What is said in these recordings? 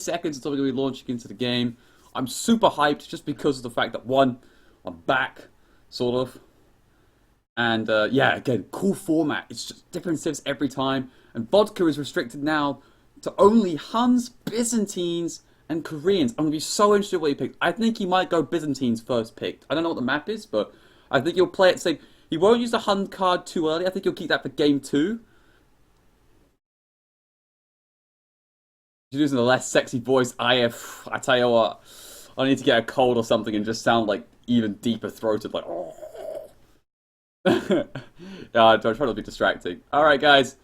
seconds until we're going to be launching into the game. I'm super hyped just because of the fact that, one, I'm back, sort of. And, yeah, again, cool format. It's just different civs every time. And Vodka is restricted now to only Huns, Byzantines, and Koreans. I'm going to be so interested in what he picked. I think he might go Byzantines first picked. I don't know what the map is, but I think he'll play it safe. He won't use the Hun card too early. I think he'll keep that for game 2. Using the less sexy voice, I tell you what, I need to get a cold or something and just sound like even deeper throated, like oh. Yeah, I'm trying not to be distracting. Alright guys,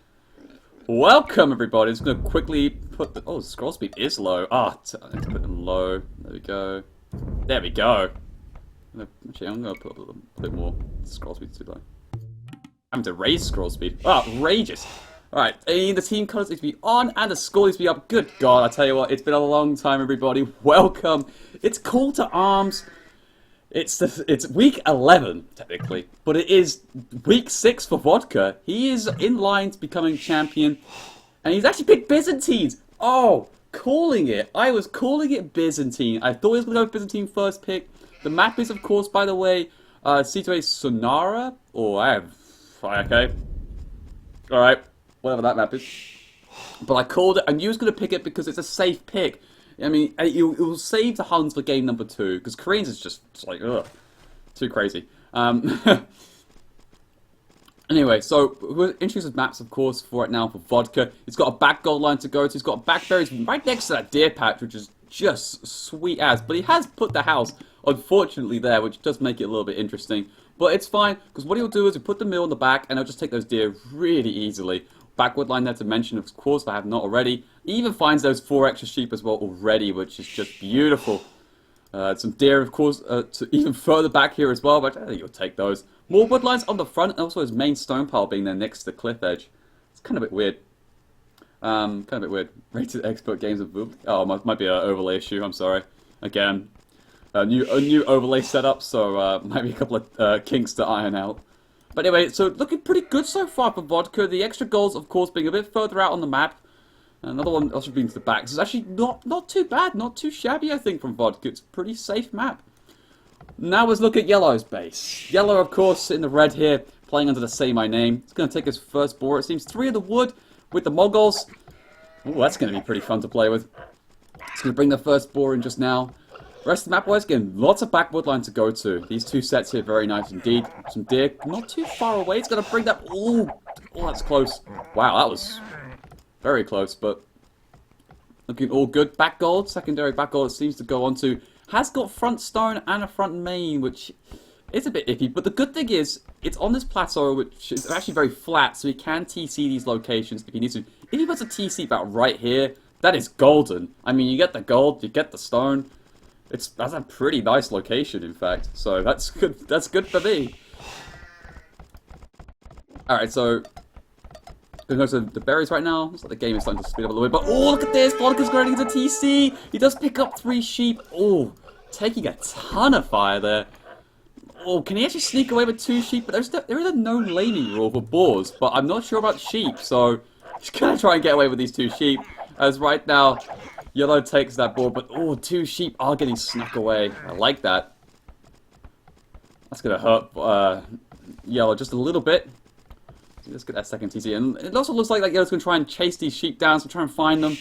welcome everybody. Just gonna quickly put the, oh, scroll speed is low. I need to put them low. There we go. There we go. Actually, I'm gonna put a little bit more. Scroll speed's too low. I'm having to raise scroll speed. Oh, outrageous. Alright, and the team colours need to be on, and the score needs to be up. Good God, I tell you what, it's been a long time, everybody. Welcome. It's Call to Arms. It's week 11, technically, but it is week 6 for Vodka. He is in line to becoming champion, and he's actually picked Byzantines. Oh, calling it. I was calling it Byzantine. I thought he was going to go Byzantine first pick. The map is, of course, by the way, C2A Sonara, or I have, okay. Alright. Whatever that map is. But I called it. I knew I was going to pick it because it's a safe pick. I mean, it will save the Huns for game number 2. Because Koreans is just like, ugh. Too crazy. Anyway, so we're introducing maps, of course, for it now for Vodka. It's got a back gold line to go to. It's got back berries right next to that deer patch, which is just sweet as. But he has put the house, unfortunately, there, which does make it a little bit interesting. But it's fine, because what he'll do is he'll put the mill in the back, and he'll just take those deer really easily. Backward line there to mention, of course, if I have not already. He even finds those 4 extra sheep as well already, which is just beautiful. Some deer, of course, to even further back here as well, but I think you'll take those. More wood lines on the front, and also his main stone pile being there next to the cliff edge. It's kind of a bit weird. Kind of a bit weird. Rated expert games of Vodka. Oh, might be an overlay issue, I'm sorry. Again, a new overlay setup, so might be a couple of kinks to iron out. But anyway, so looking pretty good so far for Vodka. The extra goals, of course, being a bit further out on the map. Another one also being to the back. So it's actually not too bad, not too shabby, I think, from Vodka. It's a pretty safe map. Now let's look at Yellow's base. Yellow, of course, in the red here, playing under the Say My Name. It's going to take his first boar. It seems 3 of the wood with the Mongols. Ooh, that's going to be pretty fun to play with. It's going to bring the first boar in just now. Rest of the map wise, again, lots of back woodline to go to. These 2 sets here, very nice indeed. Some deer, not too far away. It's going to bring that. Ooh, oh, that's close. Wow, that was very close, but looking all good. Back gold, secondary back gold, it seems to go on to. Has got front stone and a front main, which is a bit iffy. But the good thing is, it's on this plateau, which is actually very flat, so he can TC these locations if he needs to. If he puts a TC about right here, that is golden. I mean, you get the gold, you get the stone. That's a pretty nice location, in fact. So that's good. That's good for me. All right, so going to go to the berries right now. Looks like the game is starting to speed up a little bit. But oh, look at this! Vodka's going into TC. He does pick up 3 sheep. Oh, taking a ton of fire there. Oh, can he actually sneak away with 2 sheep? But there is a no laming rule for boars, but I'm not sure about sheep. So he's gonna try and get away with these 2 sheep. As right now, Yellow takes that board, but oh, 2 sheep are getting snuck away. I like that. That's gonna hurt Yellow just a little bit. So let's get that second TC. And it also looks like Yellow's gonna try and chase these sheep down, so try and find them.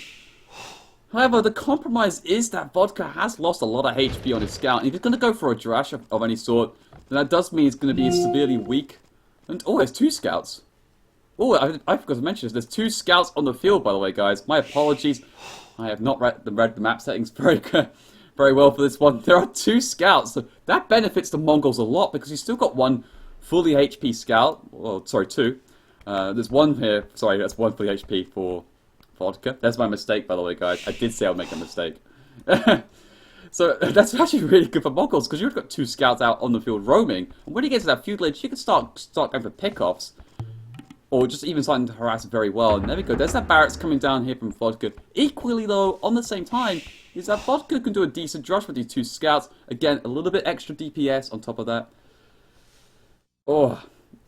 However, the compromise is that Vodka has lost a lot of HP on his scout, and if he's gonna go for a Jurash of any sort, then that does mean he's gonna be severely weak. And oh, there's 2 scouts. Oh, I forgot to mention this. There's 2 scouts on the field, by the way, guys. My apologies. I have not read the map settings very well for this one. There are 2 scouts, so that benefits the Mongols a lot because you've still got 1 fully HP scout. Well, sorry, 2. There's 1 here. Sorry, that's 1 fully HP for Vodka. That's my mistake, by the way, guys. I did say I would make a mistake. So that's actually really good for Mongols because you've got 2 scouts out on the field roaming. And when you get to that feud ledge, you can start going for pickoffs. Or just even starting to harass very well. And there we go. There's that barracks coming down here from Vodka. Equally, though, on the same time, is that Vodka can do a decent rush with these 2 scouts. Again, a little bit extra DPS on top of that. Oh,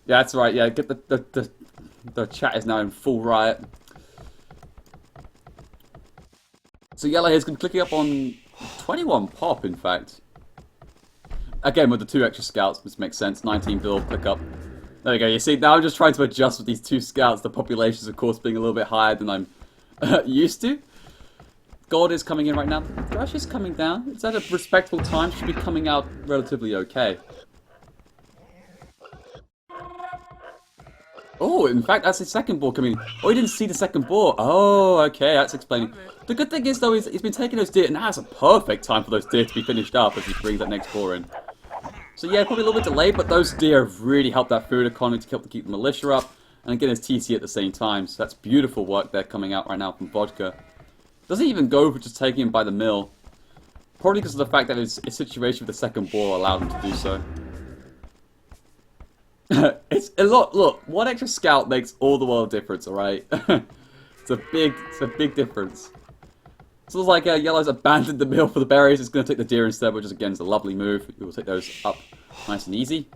yeah, that's right. Yeah, get the chat is now in full riot. So yellow here's going to clicking up on 21 pop, in fact. Again, with the 2 extra scouts, this makes sense. 19 build, click up. There we go. You see, now I'm just trying to adjust with these 2 scouts. The population's, of course, being a little bit higher than I'm used to. Gold is coming in right now. Rush is coming down. It's at a respectable time. Should be coming out relatively okay. Oh, in fact, that's his second ball coming in. Oh, he didn't see the second ball. Oh, okay, that's explaining. The good thing is, though, he's been taking those deer, and now it's a perfect time for those deer to be finished up as he brings that next ball in. So yeah, probably a little bit delayed, but those deer have really helped that food economy to help to keep the militia up, and again, his TC at the same time. So that's beautiful work there coming out right now from Vodka. Doesn't even go for just taking him by the mill. Probably because of the fact that his situation with the second ball allowed him to do so. It's a lot. Look, one extra scout makes all the world of difference. All right, it's a big difference. So it's like yellow's abandoned the mill for the berries. It's going to take the deer instead, which is again is a lovely move. We will take those up nice and easy.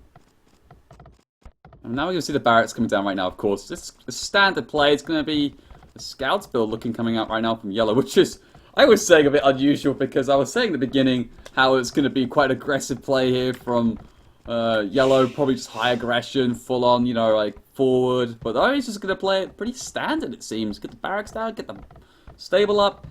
And now we're going to see the barracks coming down right now. Of course, it's a standard play. It's going to be the scouts build looking coming out right now from yellow, which is I was saying a bit unusual because I was saying at the beginning how it's going to be quite an aggressive play here from. Yellow, probably just high aggression, full on, you know, like forward. But oh, he's just going to play it pretty standard, it seems. Get the barracks down, get the stable up.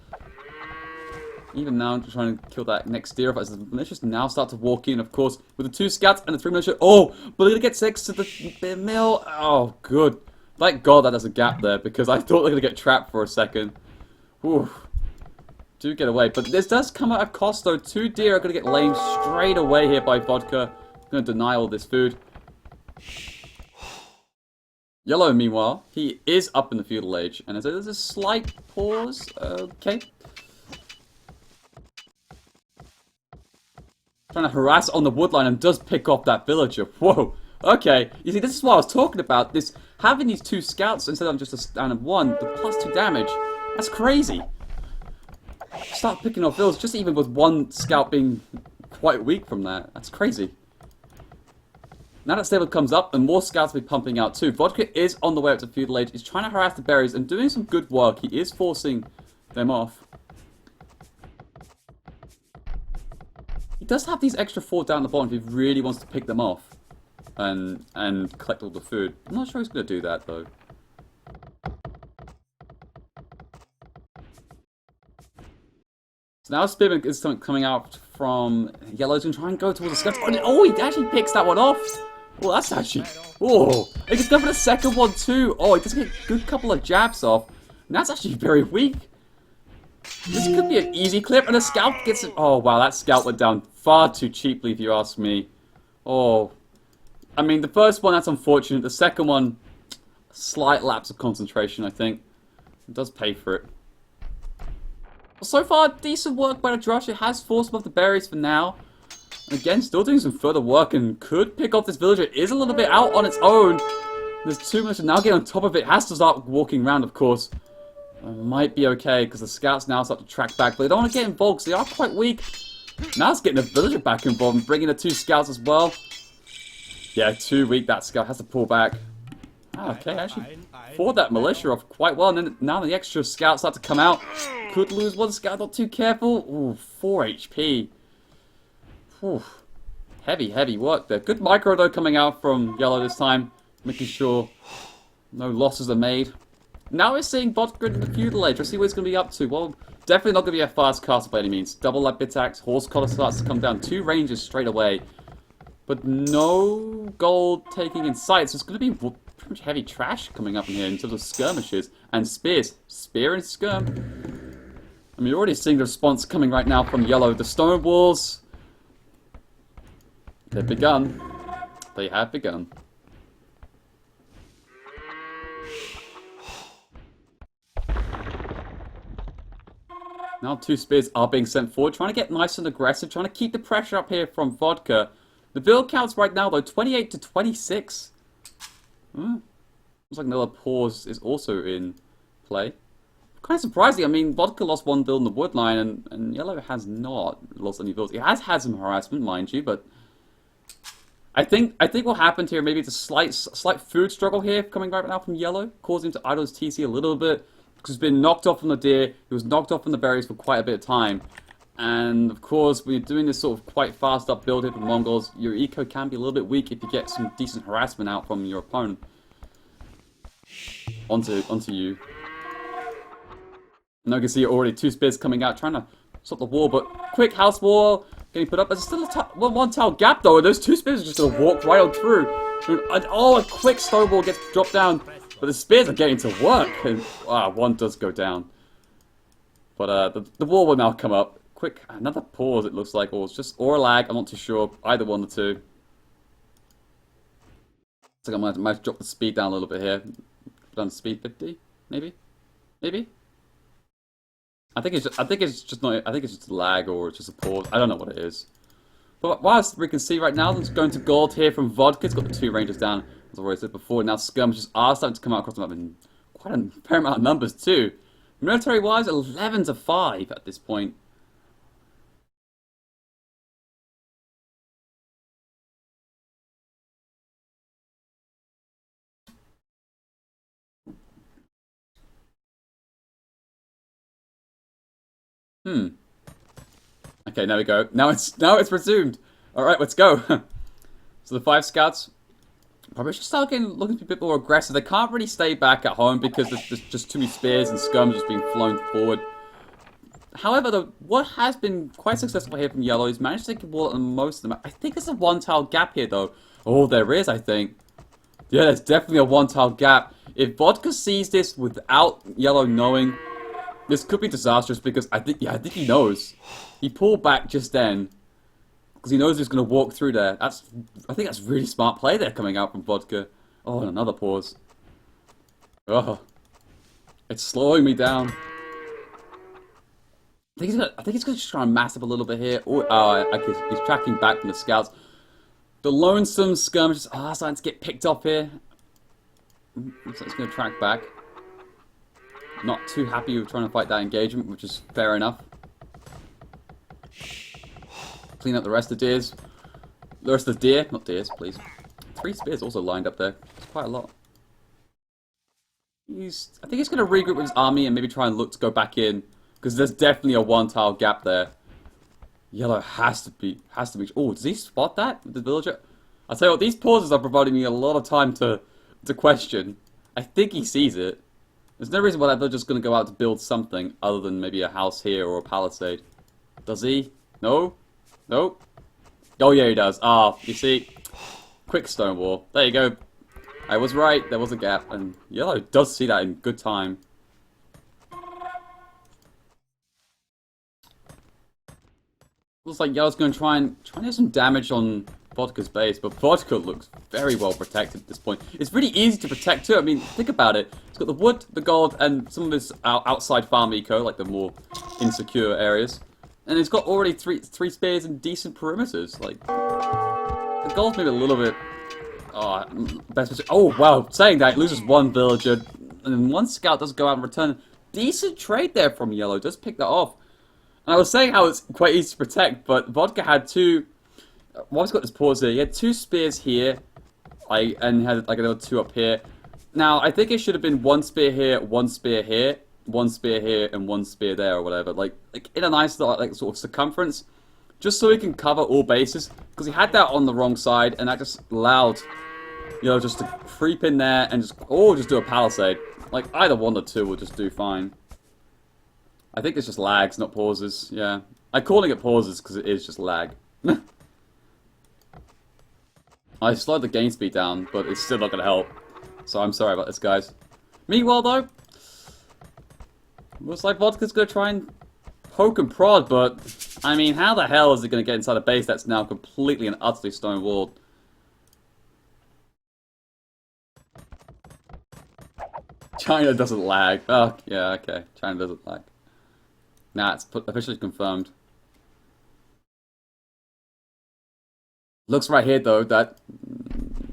Even now, I'm just trying to kill that next deer. As the militias now start to walk in, of course, with the 2 scouts and the 3 militia. Oh, but they're going to get 6 to the mill. Oh, good. Thank God that there's a gap there because I thought they were going to get trapped for a second. Whew. Do get away. But this does come at a cost, though. 2 deer are going to get lamed straight away here by Vodka. Going to deny all this food. Yellow, meanwhile, he is up in the feudal age, and there's a slight pause. Okay. Trying to harass on the woodline and does pick off that villager. Whoa. Okay. You see, this is what I was talking about. This having these 2 scouts instead of just a standard 1, the +2 damage. That's crazy. Start picking off villagers just even with 1 scout being quite weak from that. That's crazy. Now that stable comes up, and more scouts will be pumping out too. Vodka is on the way up to feudal age. He's trying to harass the berries and doing some good work. He is forcing them off. He does have these extra 4 down the bottom if he really wants to pick them off and collect all the food. I'm not sure he's going to do that though. So now Spearman is coming out from Yellow's going to try and go towards the scouts. Oh, he actually picks that one off. Well, that's actually... Oh, he gets going for the second one too. Oh, he does get a good couple of jabs off. And that's actually very weak. This could be an easy clip, and the scout gets it. Oh, wow, that scout went down far too cheaply, if you ask me. Oh. I mean, the first one, that's unfortunate. The second one, slight lapse of concentration, I think. It does pay for it. So far, decent work by the Drush. It has forced above the berries for now. Again, still doing some further work and could pick off this villager. It is a little bit out on its own. There's 2 minutes to now get on top of it. Has to start walking around, of course. Might be okay because the scouts now start to track back, but they don't want to get involved because they are quite weak. Now it's getting the villager back involved and bringing the 2 scouts as well. Yeah, too weak. That scout has to pull back. Oh, okay, actually fought that militia off quite well, and then now the extra scouts start to come out. Could lose 1 scout, not too careful. Ooh, 4 HP. Whew. Heavy work there. Good micro though coming out from Yellow this time, making sure no losses are made. Now we're seeing Vodka in the feudal age. Let's see what it's going to be up to. Well, definitely not going to be a fast caster by any means. Double that bit axe, horse collar starts to come down. 2 ranges straight away. But no gold taking in sight. So it's going to be pretty much heavy trash coming up in here in terms of skirmishes and spears. Spear and skirm. I mean, you're already seeing the response coming right now from Yellow. The stone walls. They've begun. They have begun. Now 2 spears are being sent forward, trying to get nice and aggressive, trying to keep the pressure up here from Vodka. The build counts right now, though, 28 to 26. Looks like another pause is also in play. Kind of surprising. I mean, Vodka lost 1 build in the wood line, and Yellow has not lost any builds. He has had some harassment, mind you, but I think what happened here, maybe it's a slight food struggle here coming right now from Yellow, causing him to idle his TC a little bit. Because he's been knocked off from the deer, he was knocked off from the berries for quite a bit of time. And of course, when you're doing this sort of quite fast up build here for Mongols, your eco can be a little bit weak if you get some decent harassment out from your opponent onto you. Now you can see already 2 spears coming out, trying to stop the wall, but quick house wall getting put up. There's still a one tile gap though, and those 2 spears are just going to walk right on through. And, oh, a quick stone wall gets dropped down, but the spears are getting to work, and one does go down. But the wall will now come up. Quick, another pause it looks like, or a lag, I'm not too sure, either one or two. I think I might drop the speed down a little bit here. Put down to speed 50, maybe? Maybe? I think it's just a lag or it's just a pause. I don't know what it is. But whilst we can see right now, it's going to gold here from Vodka. It's got the 2 rangers down, as I already said before. Now skirmishes are starting to come out across the map in quite a fair amount of numbers too. Military-wise, 11 to 5 at this point. Okay, there we go. Now it's resumed. All right, let's go. So the 5 scouts probably should start looking to be a bit more aggressive. They can't really stay back at home because there's just too many spears and scum just being flown forward. However, what has been quite successful here from Yellow is managed to take a wall on most of them. I think there's a 1 tile gap here though. Oh, there is, I think. Yeah, there's definitely a 1 tile gap. If Vodka sees this without Yellow knowing, this could be disastrous because I think he knows. He pulled back just then because he knows he's going to walk through there. I think that's really smart play there coming out from Vodka. Oh, and another pause. Oh, it's slowing me down. I think he's going to just try and mass up a little bit here. Oh, he's tracking back from the scouts. The lonesome skirmishes are starting to get picked up here. Looks like he's going to track back. Not too happy with trying to fight that engagement, which is fair enough. Clean up the rest of the deers. The rest of the deer, not deers, please. 3 spears also lined up there. It's quite a lot. I think he's going to regroup with his army and maybe try and look to go back in, because there's definitely a 1 tile gap there. Yellow has to be. Oh, does he spot that? The villager? I'll tell you what, these pauses are providing me a lot of time to question. I think he sees it. There's no reason why that villager's going to go out to build something other than maybe a house here or a palisade. Does he? No? Nope. Oh yeah, he does. Ah, you see? Quick stone wall. There you go. I was right, there was a gap, and Yellow does see that in good time. Looks like Yellow's going to try and do some damage on Vodka's base, but Vodka looks very well protected at this point. It's really easy to protect too. I mean, think about it. It's got the wood, the gold, and some of his outside farm eco, like the more insecure areas. And it's got already three spears and decent perimeters. Like, the gold's maybe a little bit... Oh, wow. Saying that, it loses 1 villager, and 1 scout does go out and return. Decent trade there from Yellow. Does pick that off. And I was saying how it's quite easy to protect, but Vodka had 2... Well, I've got this pause here. He had 2 spears here, and had like another 2 up here. Now, I think it should have been 1 spear here, 1 spear here, 1 spear here, and 1 spear there, or whatever. Like in a nice like sort of circumference, just so he can cover all bases. Because he had that on the wrong side, and that just allowed, just to creep in there and just do a palisade. Like either 1 or 2 will just do fine. I think it's just lags, not pauses. Yeah, I'm calling it pauses because it is just lag. I slowed the gain speed down, but it's still not going to help. So I'm sorry about this, guys. Meanwhile, though, looks like Vodka's going to try and poke and prod, but, I mean, how the hell is it going to get inside a base that's now completely and utterly stone-walled? China doesn't lag. Oh, yeah, okay. China doesn't lag. Nah, it's officially confirmed. Looks right here, though, that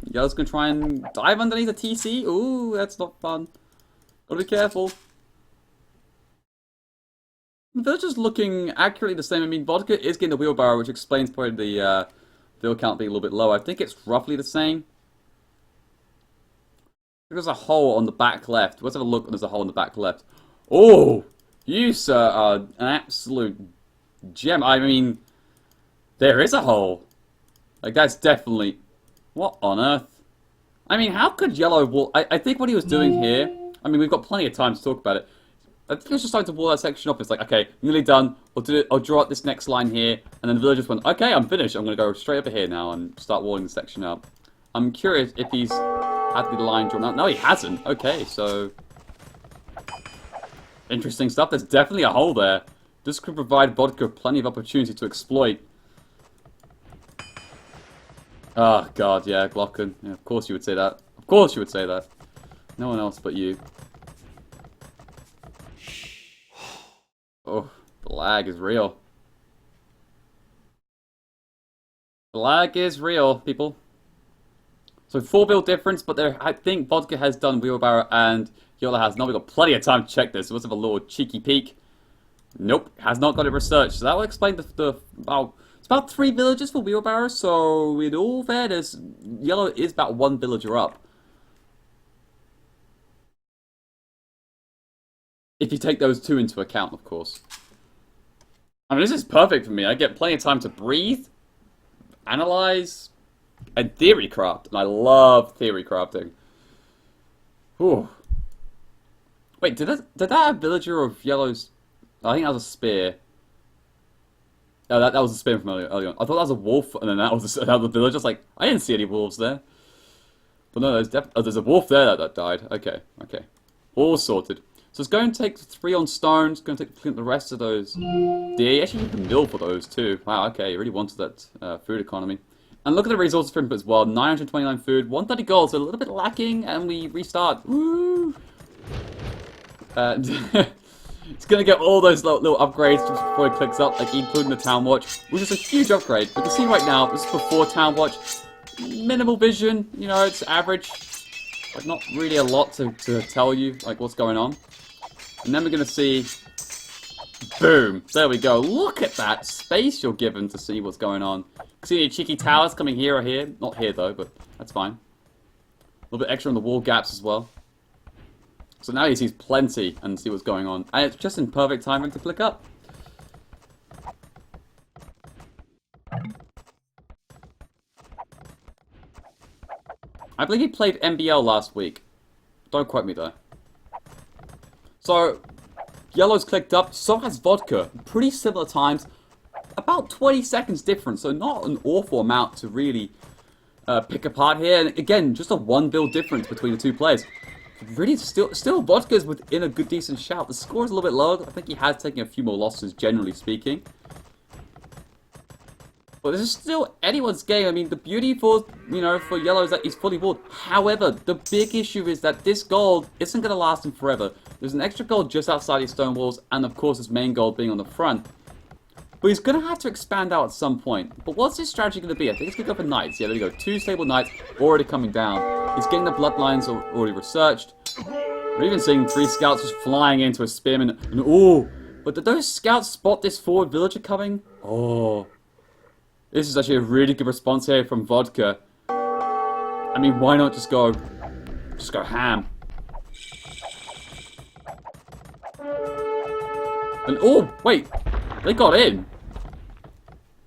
Yellow's going to try and dive underneath a TC. Ooh, that's not fun. Gotta be careful. They're just looking accurately the same. I mean, Vodka is getting the wheelbarrow, which explains probably the bill count being a little bit low. I think it's roughly the same. There's a hole on the back left. Let's have a look. There's a hole on the back left. Oh, you, sir, are an absolute gem. I mean, there is a hole. Like, that's definitely... What on earth? I mean, how could yellow wall... I think what he was doing here... I mean, we've got plenty of time to talk about it. I think he was just starting to wall that section off. It's like, okay, nearly done. I'll draw out this next line here. And then the villagers went, okay, I'm finished. I'm going to go straight over here now and start walling the section up. I'm curious if he's had the line drawn out. No, he hasn't. Okay, so... Interesting stuff. There's definitely a hole there. This could provide Vodka plenty of opportunity to exploit. Oh, God, yeah, Glocken. Yeah, of course you would say that. Of course you would say that. No one else but you. Oh, the lag is real. The lag is real, people. So 4 build difference, but there, I think Vodka has done wheelbarrow and Yola has not. We've got plenty of time to check this. Let's have a little cheeky peek. Nope, has not got it researched. So that will explain it's about 3 villagers for wheelbarrow. So in all fairness, Yellow is about 1 villager up. If you take those 2 into account, of course. I mean, this is perfect for me. I get plenty of time to breathe, analyze, and theory craft. And I love theory crafting. Whew. Wait, did that have villager of yellows? I think that was a spear. Oh, that was a spear from earlier on. I thought that was a wolf, and then that was another village. I was like, I didn't see any wolves there. But no, there's a wolf there that died. Okay, okay. All sorted. So it's going to take 3 on stones. It's going to take the rest of those. Yeah, actually you can mill for those too. Wow, okay, you really wanted that food economy. And look at the resources for input as well. 929 food, 130 gold, so a little bit lacking, and we restart. Woo! It's going to get all those little upgrades just before it clicks up, like including the Town Watch, which is a huge upgrade. We can see right now, this is before Town Watch. Minimal vision, you know, it's average. Like, not really a lot to tell you, like, what's going on. And then we're going to see... Boom! There we go. Look at that space you're given to see what's going on. See any cheeky towers coming here or here? Not here, though, but that's fine. A little bit extra on the wall gaps as well. So now he sees plenty and see what's going on. And it's just in perfect timing to click up. I believe he played MBL last week. Don't quote me though. So, Yellow's clicked up, so has Vodka. Pretty similar times. About 20 seconds difference, so not an awful amount to really pick apart here. And again, just a 1 build difference between the 2 players. Really, still Vodka's within a good, decent shout. The score is a little bit low. I think he has taken a few more losses, generally speaking. But this is still anyone's game. I mean, the beauty for, you know, for Yellow is that he's fully walled. However, the big issue is that this gold isn't going to last him forever. There's an extra gold just outside his stone walls, and of course his main gold being on the front. But he's going to have to expand out at some point. But what's his strategy going to be? I think it's going to go for knights. Yeah, there you go. 2 stable knights already coming down. He's getting the bloodlines already researched. We're even seeing 3 scouts just flying into a spearman. And oh, but did those scouts spot this forward villager coming? Oh, this is actually a really good response here from Vodka. I mean, why not just go ham? And oh, wait. They got in.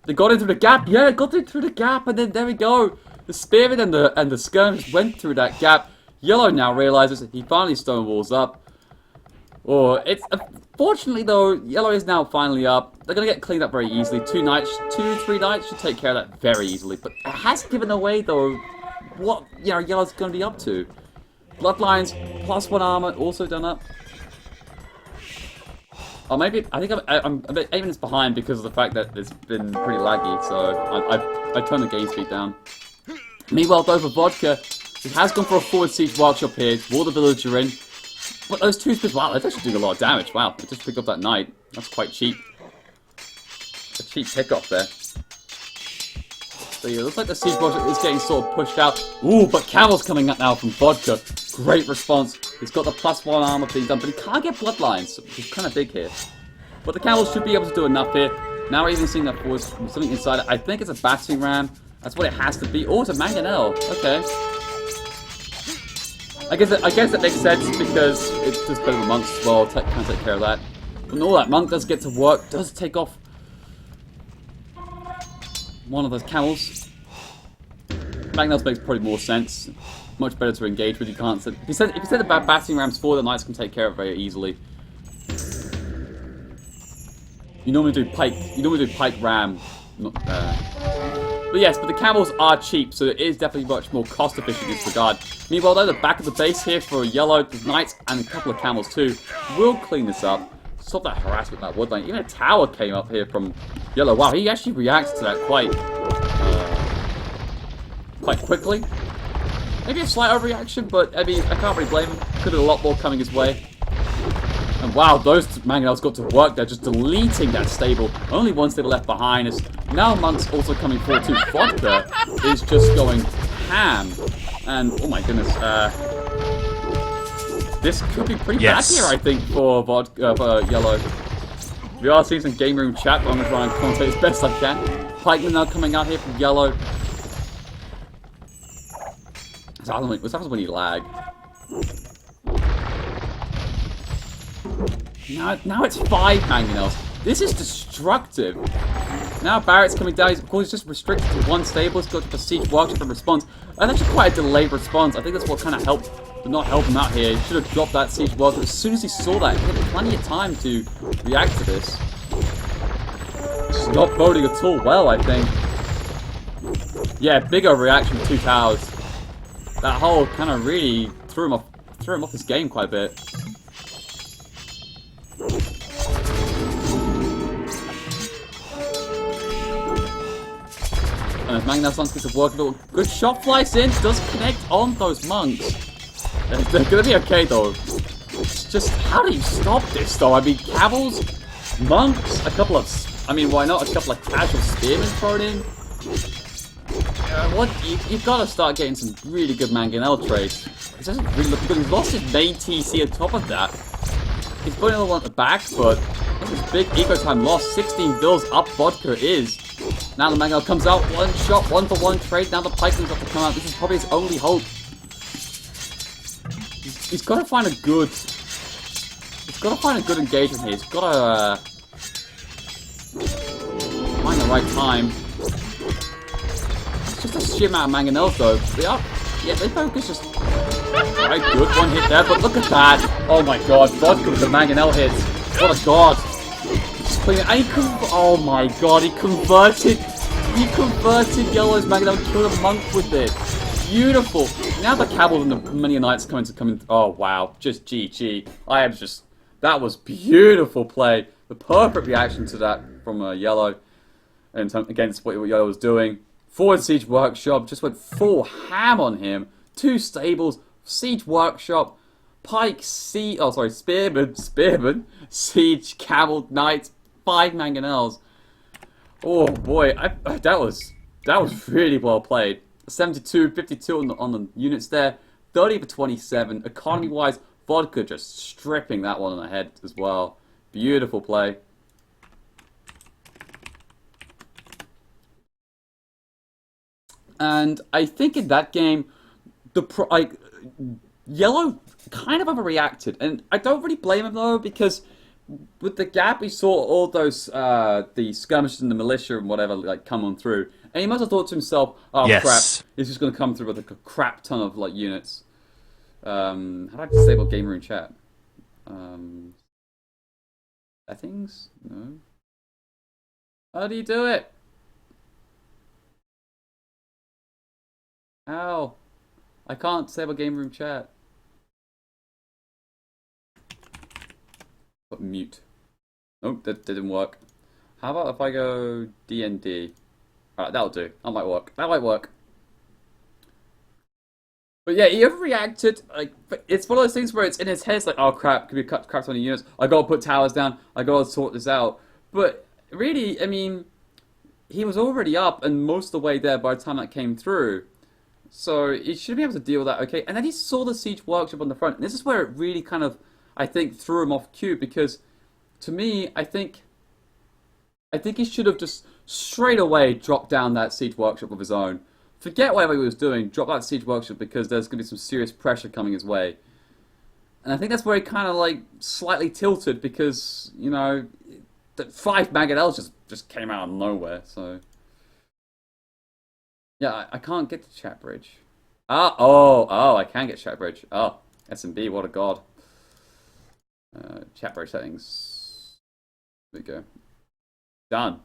They got in through the gap. Yeah, got in through the gap, and then there we go. The spearman and the skirmish went through that gap. Yellow now realizes he finally stonewalls up. Oh, it's fortunately though, Yellow is now finally up. They're gonna get cleaned up very easily. 3 knights should take care of that very easily. But it has given away though what Yellow's gonna be up to. Bloodlines +1 armor also done up. Or maybe, I think I'm a bit 8 minutes behind because of the fact that it's been pretty laggy, so I turned the game speed down. Meanwhile, though, for Vodka, he has gone for a forward siege workshop here, wall the villager in. But those 2 speeds, wow, that's actually doing a lot of damage, wow. They just picked up that knight. That's quite cheap. A cheap pick-up there. So yeah, it looks like the siege workshop is getting sort of pushed out. Ooh, but Camel's coming up now from Vodka. Great response. He's got the +1 armor being done, but he can't get bloodlines, which is kind of big here. But the Camels should be able to do enough here. Now we're even seeing that forward, something inside it. I think it's a battering ram. That's what it has to be. Oh, it's a mangonel. Okay. I guess that makes sense because it's just better than monks as well. Can take care of that. But no, that monk does get to work. Does take off one of those camels. Magnus makes probably more sense. Much better to engage with. You can't. If you said the batting rams forward, the knights can take care of it very easily. You normally do pike. You normally do pike ram. Not, but yes, but the camels are cheap, so it is definitely much more cost efficient in this regard. Meanwhile, though, the back of the base here for yellow, the knights, and a couple of camels too, will clean this up. Stop that harassment, that woodline. Even a tower came up here from yellow. Wow, he actually reacted to that quite quickly. Maybe a slight overreaction, but I mean, I can't really blame him. Could have a lot more coming his way. And wow, those mangonels got to work there, just deleting that stable. Only one stable left behind. Is now monks also coming forward too. Vodka is just going ham. And oh my goodness, this could be pretty bad here, I think, for Vodka, for yellow. We are seeing some game room chat, but I'm gonna try and commentate as best I can. Pikeman now coming out here from yellow. What happens when you lag? Now it's 5 mangonels. This is destructive. Now Barrett's coming down. Of course, he's just restricted to one stable. He's got to besiege workshop and response. And that's actually quite a delayed response. I think that's what kind of helped, but not help him out here. He should have dropped that siege workshop as soon as he saw that. He had plenty of time to react to this. It's not voting at all well, I think. Yeah, big overreaction with 2 towers. That hole kind of really threw him off his game quite a bit. And as Magnus gets to work, a little good shot flies in, does connect on those monks. They're gonna be okay though. It's just, how do you stop this though? I mean, camels, monks, a couple of, I mean, why not a couple of casual spearmen thrown in? You've got to start getting some really good mangonel trades. It doesn't really look good. He's lost his main TC on top of that. He's putting another one at the back, but this is big eco time loss. 16 bills up Vodka is. Now the mangonel comes out, one shot, 1-for-1 trade. Now the pikeman's got to come out. This is probably his only hope. He's got to find a good. He's got to find a good engagement here. He's got to find the right time. Just a sheer amount of mangonels though. They focus just right good. One hit there, but look at that. Oh my god, Vodka with the mangonel hits. What a god. Just clean it. And oh my god, he converted Yellow's mangonel and killed a monk with it. Beautiful. Now the camels and the many knights coming. Oh wow, just GG. That was beautiful play. The perfect reaction to that from Yellow and against what Yellow was doing. Forward Siege Workshop just went full ham on him. 2 stables, Siege Workshop, Pike, Spearman, Siege, Camel, Knight, 5 mangonels. Oh boy, that was really well played. 72, 52 on the units there, 30 for 27. Economy-wise, Vodka just stripping that one on the head as well. Beautiful play. And I think in that game, Yellow kind of overreacted, and I don't really blame him though, because with the gap we saw all those the skirmishers and the militia and whatever like come on through, and he must have thought to himself, "Oh yes. Crap, he's just going to come through with like a crap ton of like units." How do I disable game room chat? Settings? No. How do you do it? Ow. I can't disable game room chat. But mute. Nope, that didn't work. How about if I go D&D? Alright, that'll do. That might work. That might work. But yeah, he overreacted. Like, it's one of those things where it's in his head. It's like, oh crap, could be crap on the units. I gotta put towers down. I gotta sort this out. But really, I mean, he was already up and most of the way there by the time that came through. So he should be able to deal with that okay. And then he saw the Siege Workshop on the front. And this is where it really kind of, I think, threw him off cue. Because, to me, I think he should have just straight away dropped down that Siege Workshop of his own. forget whatever he was doing, drop that Siege Workshop because there's going to be some serious pressure coming his way. And I think that's where he kind of like slightly tilted because, you know, the 5 Magadels just came out of nowhere, so. Yeah, I can't get to chat bridge. I can get chat bridge. Oh, SMB, what a god. Chat bridge settings. There we go. Done.